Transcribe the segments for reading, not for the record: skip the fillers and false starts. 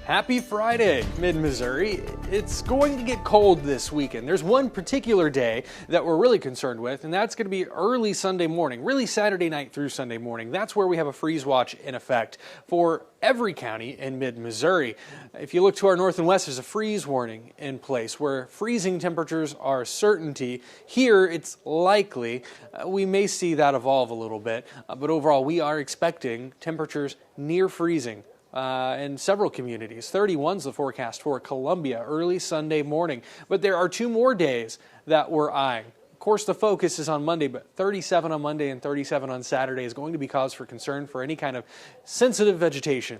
Happy Friday, Mid-Missouri. It's going to get cold this weekend. There's one particular day that we're really concerned with, and that's going to be early Sunday morning, really Saturday night through Sunday morning. That's where we have a freeze watch in effect for every county in Mid-Missouri. If you look to our north and west, there's a freeze warning in place where freezing temperatures are a certainty. Here, it's likely. We may see that evolve a little bit, but overall, we are expecting temperatures near freezing in several communities. 31's the forecast for Columbia early Sunday morning. But there are two more days that we're eyeing. Of course, the focus is on Monday, but 37 on Monday and 37 on Saturday is going to be cause for concern for any kind of sensitive vegetation.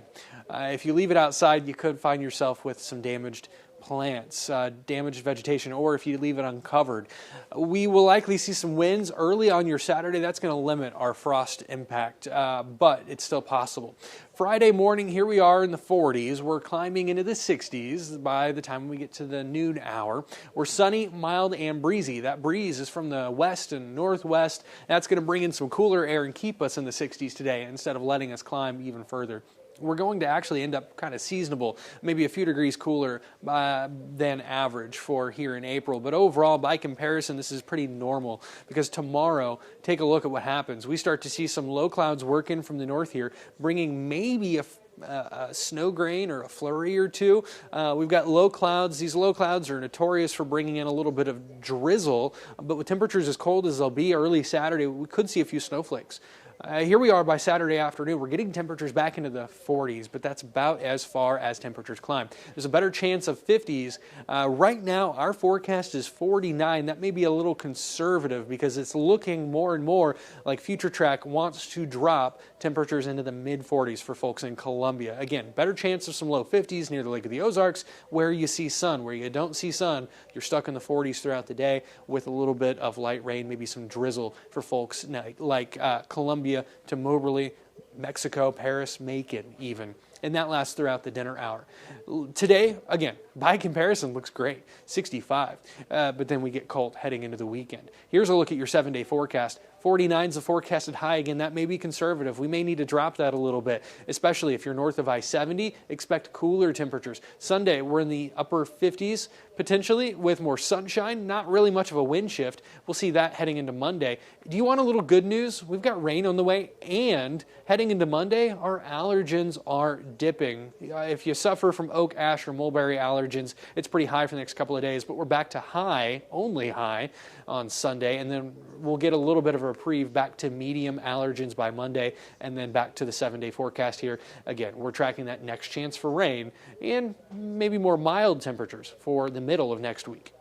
If you leave it outside, you could find yourself with some damaged plants, damaged vegetation, or if you leave it uncovered. We will likely see some winds early on your Saturday. That's going to limit our frost impact, but it's still possible. Friday morning, here we are in the 40s. We're climbing into the 60s by the time we get to the noon hour. We're sunny, mild, and breezy. That breeze is from the west and northwest. That's going to bring in some cooler air and keep us in the 60s today instead of letting us climb even further. We're going to actually end up kind of seasonable, maybe a few degrees cooler than average for here in April. But overall, by comparison, this is pretty normal because tomorrow, take a look at what happens. We start to see some low clouds work in from the north here, bringing maybe a snow grain or a flurry or two. We've got low clouds. These low clouds are notorious for bringing in a little bit of drizzle, but with temperatures as cold as they'll be early Saturday, we could see a few snowflakes. Here we are by Saturday afternoon. We're getting temperatures back into the 40s, but that's about as far as temperatures climb. There's a better chance of 50s. Right now, our forecast is 49. That may be a little conservative because it's looking more and more like FutureTrack wants to drop temperatures into the mid-40s for folks in Columbia. Again, better chance of some low 50s near the Lake of the Ozarks where you see sun. Where you don't see sun, you're stuck in the 40s throughout the day with a little bit of light rain, maybe some drizzle for folks like Columbia to Moberly, Mexico, Paris, Macon even. And that lasts throughout the dinner hour. Today, again, by comparison, looks great, 65. But then we get cold heading into the weekend. Here's a look at your 7-day forecast. 49 is the forecasted high. Again, that may be conservative. We may need to drop that a little bit, especially if you're north of I-70. Expect cooler temperatures. Sunday, we're in the upper 50s, potentially, with more sunshine. Not really much of a wind shift. We'll see that heading into Monday. Do you want a little good news? We've got rain on the way, and heading into Monday, our allergens are dipping. If you suffer from oak, ash, or mulberry allergens, it's pretty high for the next couple of days, but we're back to high, only high, on Sunday, and then we'll get a little bit of a reprieve back to medium allergens by Monday, and then back to the 7-day forecast here. Again, we're tracking that next chance for rain and maybe more mild temperatures for the middle of next week.